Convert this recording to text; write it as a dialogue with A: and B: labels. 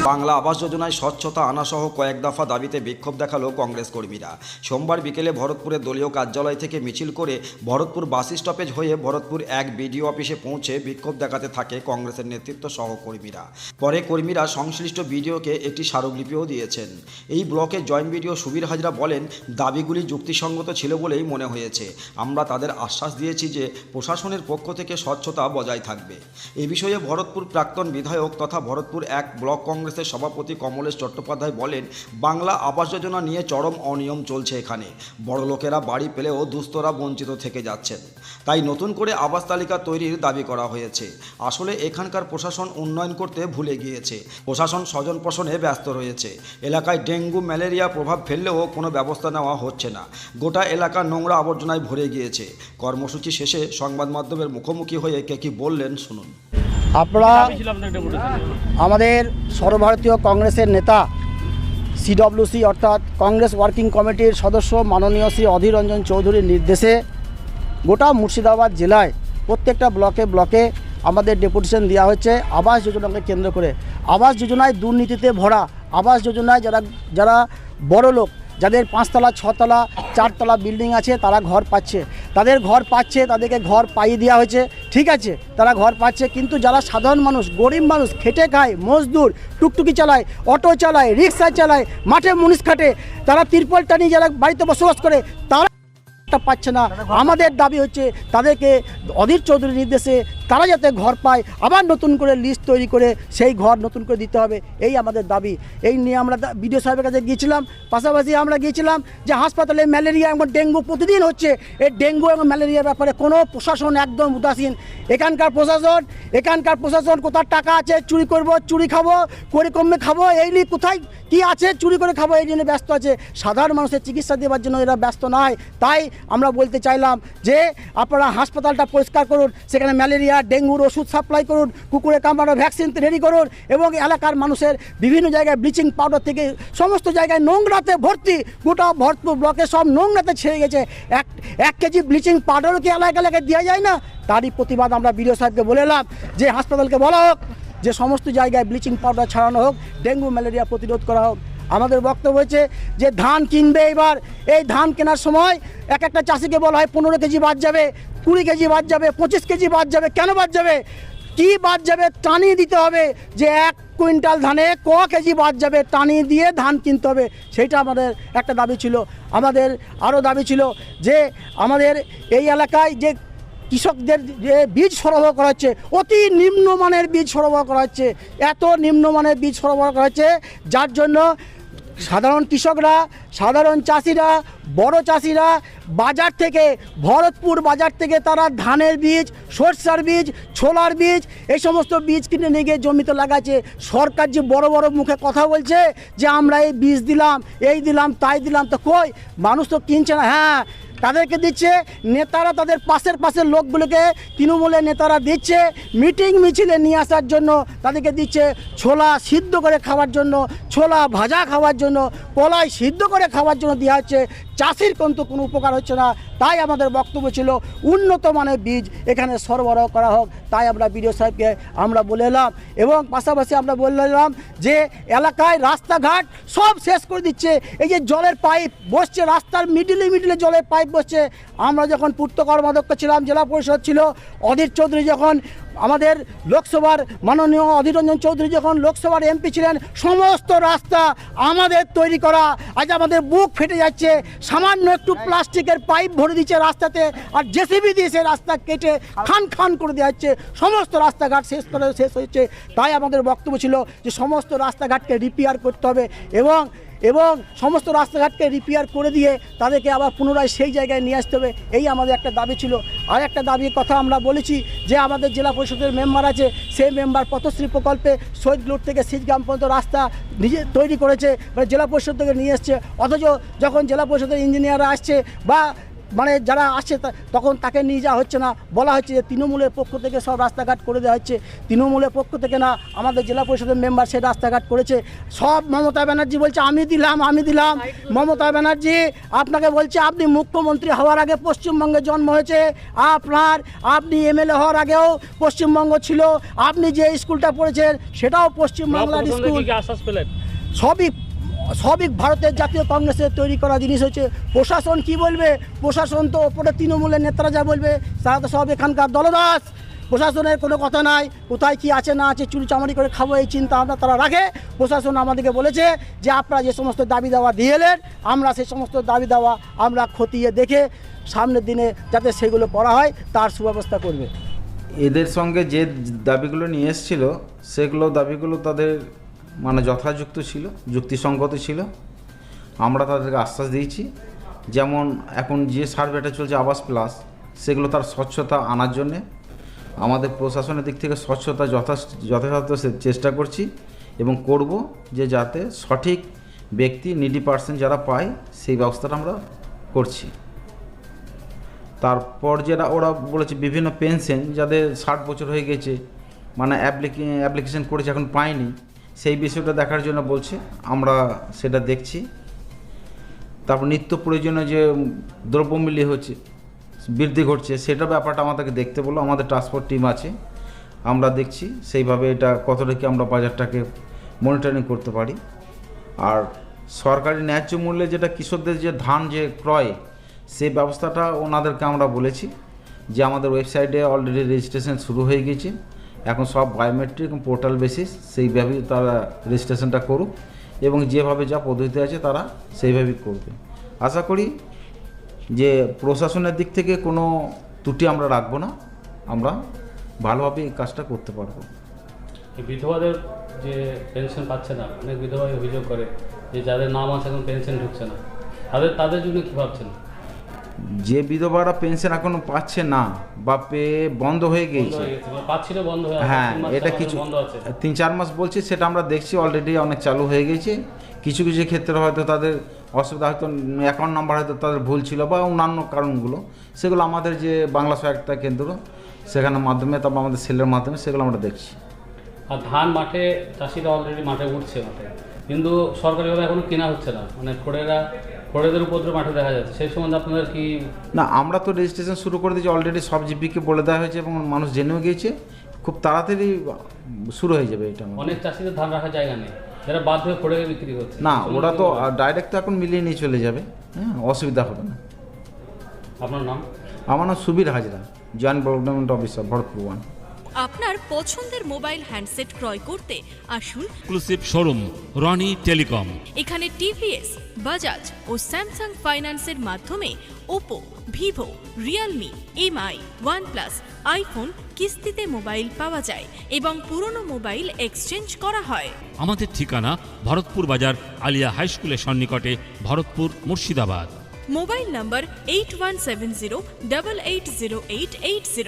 A: বাংলা আবাস যোজনায় স্বচ্ছতা আনাসহ কয়েক দফা দাবিতে বিক্ষোভ দেখালো কংগ্রেস কর্মীরা। সোমবার বিকেলে ভরতপুরের দলীয় কার্যালয় থেকে মিছিল করে ভরতপুর বাস স্টপেজ হয়ে ভরতপুর এক বিডিও অফিসে পৌঁছে বিক্ষোভ দেখাতে থাকে কংগ্রেসের নেতৃত্ব সহ কর্মীরা। পরে কর্মীরা সংশ্লিষ্ট বিডিওকে একটি স্মারকলিপিও দিয়েছেন। এই ব্লকের জয়েন্ট বিডিও সুবীর হাজরা বলেন, দাবিগুলি যুক্তিসঙ্গত ছিল বলেই মনে হয়েছে। আমরা তাদের আশ্বাস দিয়েছি যে প্রশাসনের পক্ষ থেকে স্বচ্ছতা বজায় থাকবে। এ বিষয়ে ভরতপুর প্রাক্তন বিধায়ক তথা ভরতপুর এক ব্লক কংগ্রেসের সভাপতি কমলেশ চট্টোপাধ্যায় বলেন, বাংলা আবাস যোজনা নিয়ে চরম অনিয়ম চলছে এখানে। বড়লোকেরা বাড়ি পেলেও দুস্থরা বঞ্চিত থেকে যাচ্ছেন। তাই নতুন করে আবাস তালিকা তৈরির দাবি করা হয়েছে। আসলে এখানকার প্রশাসন উন্নয়ন করতে ভুলে গিয়েছে। প্রশাসন স্বজন পোষণে ব্যস্ত রয়েছে। এলাকায় ডেঙ্গু ম্যালেরিয়া প্রভাব ফেললেও কোনো ব্যবস্থা নেওয়া হচ্ছে না। গোটা এলাকা নোংরা আবর্জনায় ভরে গিয়েছে। কর্মসূচি শেষে সংবাদ মাধ্যমের মুখোমুখি হয়ে কে কি বললেন শুনুন।
B: আপনারা আমাদের সর্বভারতীয় কংগ্রেসের নেতা সিডব্লিউসি অর্থাৎ কংগ্রেস ওয়ার্কিং কমিটির সদস্য মাননীয় শ্রী অধীর রঞ্জন চৌধুরীর নির্দেশে গোটা মুর্শিদাবাদ জেলায় প্রত্যেকটা ব্লকে আমাদের ডেপুটেশন দেওয়া হচ্ছে আবাস যোজনাকে কেন্দ্র করে। আবাস যোজনায় দুর্নীতিতে ভরা, আবাস যোজনায় যারা বড় লোক, যাদের 5 তলা 6 তলা 4 তলা বিল্ডিং আছে তারা ঘর পাচ্ছে, তাদের ঘর পাচ্ছে, তাদেরকে ঘর পাইয়ে দেওয়া হয়েছে, ঠিক আছে, তারা ঘর পাচ্ছে। কিন্তু যারা সাধারণ মানুষ, গরিব মানুষ, খেটে খায়, মজদুর, টুকটুকি চালায়, অটো চালায়, রিক্সা চালায়, মাঠে মুনিশ খাটে, তারা তিরপল টানি যারা বাড়িতে বসবাস করে তারা পাচ্ছে না। আমাদের দাবি হচ্ছে তাদেরকে অধীর চৌধুরীর নির্দেশে তারা যাতে ঘর পায়, আবার নতুন করে লিস্ট তৈরি করে সেই ঘর নতুন করে দিতে হবে, এই আমাদের দাবি। এই নিয়ে আমরা বিডিও সাহেবের কাছে গিয়েছিলাম। পাশাপাশি আমরা গিয়েছিলাম যে হাসপাতালে ম্যালেরিয়া এবং ডেঙ্গু প্রতিদিন হচ্ছে। এই ডেঙ্গু এবং ম্যালেরিয়ার ব্যাপারে কোনো প্রশাসন একদম উদাসীন। এখানকার প্রশাসন কোথায় টাকা আছে চুরি করব, চুরি খাবো, করে কমে খাবো, এই নিয়ে কোথায় কি আছে চুরি করে খাবো এই জন্য ব্যস্ত আছে। সাধারণ মানুষের চিকিৎসা দেওয়ার জন্য এরা ব্যস্ত নয়। তাই আমরা বলতে চাইলাম যে আপনারা হাসপাতালটা পরিষ্কার করুন, সেখানে ম্যালেরিয়া ডেঙ্গুর ওষুধ সাপ্লাই করুন, কুকুরে কামড়ানো ভ্যাকসিন রেডি করুন, এবং এলাকার মানুষের বিভিন্ন জায়গায় ব্লিচিং পাউডার থেকে সমস্ত জায়গায় নোংরাতে ভর্তি, গোটা ভরতপুর ব্লকে সব নোংরাতে ছেড়ে গেছে। 1 কেজি ব্লিচিং পাউডারও কি এলাকায় দেওয়া যায় না? তারই প্রতিবাদ আমরা বিডিও সাহেবকে বলেলাম যে হাসপাতালকে বলা হোক যে সমস্ত জায়গায় ব্লিচিং পাউডার ছড়ানো হোক, ডেঙ্গু ম্যালেরিয়া প্রতিরোধ করা হোক। আমাদের বক্তব্য হচ্ছে যে ধান কিনবে, এবার এই ধান কেনার সময় একটা চাষিকে বলা হয় 15 কেজি বাদ যাবে, 20 কেজি বাদ যাবে, 25 কেজি বাদ যাবে। কেন বাদ যাবে? কি বাদ যাবে টানিয়ে দিতে হবে যে 1 কুইন্টাল ধানে ক কেজি বাদ যাবে, টানিয়ে দিয়ে ধান কিনতে হবে। সেইটা আমাদের একটা দাবি ছিল। আমাদের আরও দাবি ছিল যে আমাদের এই এলাকায় যে কৃষকদের যে বীজ সরবরাহ করা হচ্ছে, অতি নিম্নমানের বীজ সরবরাহ করা হচ্ছে, এত নিম্নমানের বীজ সরবরাহ করা হচ্ছে যার জন্য সাধারণ কৃষকরা, সাধারণ চাষিরা, বড় চাষিরা বাজার থেকে, ভরতপুর বাজার থেকে তারা ধানের বীজ, সরষার বীজ, ছোলার বীজ, এই সমস্ত বীজ কিনে নিয়ে গিয়ে জমিতে লাগাচ্ছে। সরকার যে বড় বড় মুখে কথা বলছে যে আমরা এই বীজ দিলাম, এই দিলাম, তাই দিলাম, তো কই মানুষ তো কিনছে না। হ্যাঁ, তাদেরকে দিচ্ছে নেতারা, তাদের পাশের লোকগুলোকে তৃণমূলের নেতারা দিচ্ছে মিটিং মিছিলে নিয়ে আসার জন্য, তাদেরকে দিচ্ছে ছোলা সিদ্ধ করে খাওয়ার জন্য, ছোলা ভাজা খাওয়ার জন্য, কলাই সিদ্ধ করে খাওয়ার জন্য দেওয়া হচ্ছে। চাষির কিন্তু কোনো উপকার হচ্ছে না। তাই আমাদের বক্তব্য ছিল উন্নত মানের বীজ এখানে সরবরাহ করা হোক। তাই আমরা বিডিও সাহেবকে আমরা বলে এলাম, এবং পাশাপাশি আমরা বলে এলাম যে এলাকায় রাস্তাঘাট সব শেষ করে দিচ্ছে। এই যে জলের পাইপ বসছে, রাস্তার মিডিলে জলের পাইপ বসছে। আমরা যখন পূর্ত কর্মাধ্যক্ষ ছিলাম, জেলা পরিষদ ছিল, অধীর চৌধুরী যখন আমাদের লোকসভার মাননীয় অধীর রঞ্জন চৌধুরী যখন লোকসভার এমপি ছিলেন, সমস্ত রাস্তা আমাদের তৈরি করা। আজ আমাদের বুক ফেটে যাচ্ছে। সামান্য একটু প্লাস্টিকের পাইপ ভরে দিচ্ছে রাস্তাতে, আর জেসিবি দিয়ে সেই রাস্তা কেটে খান করে দেওয়া হচ্ছে। সমস্ত রাস্তাঘাট শেষ হচ্ছে। তাই আমাদের বক্তব্য ছিল যে সমস্ত রাস্তাঘাটকে রিপেয়ার করতে হবে, এবং সমস্ত রাস্তাঘাটকে রিপেয়ার করে দিয়ে তাদেরকে আবার পুনরায় সেই জায়গায় নিয়ে আসতে হবে। এই আমাদের একটা দাবি ছিল। আর একটা দাবির কথা আমরা বলেছি যে আমাদের জেলা পরিষদের মেম্বার আছে, সেই মেম্বার পথশ্রী প্রকল্পে শহীদগ্রাম থেকে সিজগ্রাম পর্যন্ত রাস্তা নিজে তৈরি করেছে, জেলা পরিষদ থেকে নিয়ে এসছে। অথচ যখন জেলা পরিষদের ইঞ্জিনিয়াররা আসছে বা মানে যারা আসছে তখন তাকে নিয়ে যাওয়া হচ্ছে না, বলা হচ্ছে যে তৃণমূলের পক্ষ থেকে সব রাস্তাঘাট করে দেওয়া হচ্ছে। তৃণমূলের পক্ষ থেকে না, আমাদের জেলা পরিষদের মেম্বার সে রাস্তাঘাট করেছে। সব মমতা ব্যানার্জি বলছে আমি দিলাম। মমতা ব্যানার্জি আপনাকে বলছে আপনি মুখ্যমন্ত্রী হওয়ার আগে পশ্চিমবঙ্গে জন্ম হয়েছে, আপনি এমএলএ হওয়ার আগেও পশ্চিমবঙ্গ ছিল, আপনি যে স্কুলটা পড়েছেন সেটাও পশ্চিমবাংলার স্কুল। সবই ভারতের জাতীয় কংগ্রেসের তৈরি করা জিনিস হচ্ছে। প্রশাসন কি বলবে? প্রশাসন তো ওপরে তৃণমূলের নেতারা যা বলবে তারা তো সব এখানকার দলদাস। প্রশাসনের কোনো কথা নাই, কোথায় কি আছে না আছে চুরি চামারি করে খাবো এই চিন্তা ভাবনা তারা রাখে। প্রশাসন আমাদেরকে বলেছে যে আপনারা যে সমস্ত দাবি দাওয়া দিয়ে এলেন, আমরা সেই সমস্ত দাবি দাওয়া আমরা খতিয়ে দেখে সামনের দিনে যাতে সেগুলো করা হয় তার সুব্যবস্থা করবে।
C: এদের সঙ্গে যে দাবিগুলো নিয়ে এসেছিল সেগুলো দাবিগুলো তাদের মানে যথাযুক্ত ছিল, যুক্তিসঙ্গত ছিল। আমরা তাদেরকে আশ্বাস দিয়েছি, যেমন এখন যে সার্ভেটা চলছে আবাস প্লাস, সেগুলো তার স্বচ্ছতা আনার জন্যে আমাদের প্রশাসনের দিক থেকে স্বচ্ছতা যথাযথ চেষ্টা করছি এবং করব, যে যাতে সঠিক ব্যক্তি নিডি পার্সন যারা পায় সেই ব্যবস্থাটা আমরা করছি। তারপর যেটা ওরা বলেছে বিভিন্ন পেনশন যাদের 60 বছর হয়ে গেছে, মানে অ্যাপ্লিকেশন করেছে এখন পায়নি, সেই বিষয়টা দেখার জন্য বলছে, আমরা সেটা দেখছি। তারপর নিত্য প্রয়োজনীয় যে দ্রব্যমূল্য বৃদ্ধি ঘটছে সেটা ব্যাপারটা আমাদেরকে দেখতে বললো। আমাদের ট্রান্সপোর্ট টিম আছে, আমরা দেখছি সেইভাবে এটা কতটা কি আমরা বাজারটাকে মনিটরিং করতে পারি। আর সরকারি ন্যায্য মূল্যে যেটা কৃষকদের যে ধান যে ক্রয়, সেই ব্যবস্থাটা ওনাদেরকে আমরা বলেছি যে আমাদের ওয়েবসাইটে অলরেডি রেজিস্ট্রেশন শুরু হয়ে গেছে। এখন সব বায়োমেট্রিক এবং পোর্টাল বেসিস, সেইভাবেই তারা রেজিস্ট্রেশনটা করুক এবং যেভাবে যা পদ্ধতি আছে তারা সেইভাবেই করবে। আশা করি যে প্রশাসনের দিক থেকে কোনো ত্রুটি আমরা রাখবো না, আমরা ভালোভাবে এই কাজটা করতে পারবো।
D: বিধবাদের যে পেনশন পাচ্ছে না, অনেক বিধবাই অভিযোগ করে যে যাদের নাম আছে এখন পেনশন ঢুকছে না, তাদের জন্য কী ভাবছেন?
C: যে বিধবারা পেনশন এখনো পাচ্ছে না বা পেয়ে বন্ধ হয়ে গিয়েছে, হ্যাঁ, এটা কিছু 3-4 মাস বলছে, সেটা আমরা দেখছি অলরেডি অনেক চালু হয়ে গেছে। কিছু কিছু ক্ষেত্রে হয়তো তাদের অসুবিধা, হয়তো অ্যাকাউন্ট নাম্বার হয়তো তাদের ভুল ছিল বা অন্যান্য কারণগুলো, সেগুলো আমাদের যে বাংলা সহায়তা কেন্দ্র সেখানের মাধ্যমে, তারপর আমাদের সেলের মাধ্যমে সেগুলো আমরা দেখছি।
D: আর ধান মাঠে চাষিরা অলরেডি মাঠে উঠছে, কিন্তু সরকারিভাবে এখনো কেনা হচ্ছে না, মানে খড়েদের উপদ্রব মাঠে দেখা যাচ্ছে, সেই সম্বন্ধে আপনাদের কি?
C: না, আমরা তো রেজিস্ট্রেশন শুরু করে দিয়েছি অলরেডি, সব জিপিকে বলে দেওয়া হয়েছে এবং মানুষ জেনেও গিয়েছে, খুব তাড়াতাড়ি শুরু হয়ে যাবে এটা।
D: অনেক চাষিদের ধান রাখার জায়গা নেই, যারা বাধ্য হয়ে খড়ে বিক্রি করছে।
C: না, ওরা তো ডাইরেক্ট তো এখন মিলিয়ে নিয়ে চলে যাবে, হ্যাঁ, অসুবিধা হবে না।
D: আপনার নাম?
C: আমার নাম Subir Hazra, joint development officer, Bharatpur 1।
E: আপনার পছন্দের মোবাইল হ্যান্ডসেট ক্রয় করতে আসুন
F: এক্সক্লুসিভ শোরুম রনি টেলিকম।
E: এখানে টিভিএস, বাজাজ ও স্যামসাং ফাইন্যান্সের মাধ্যমে Oppo, Vivo, Realme, MI, OnePlus, iPhone কিস্তিতে মোবাইল পাওয়া যায় এবং পুরনো মোবাইল এক্সচেঞ্জ করা হয়।
F: আমাদের ঠিকানা ভরতপুর বাজার আলিয়া হাই স্কুলের সন্নিকটে, ভরতপুর, মুর্শিদাবাদ।
E: মোবাইল নম্বর 8170880880।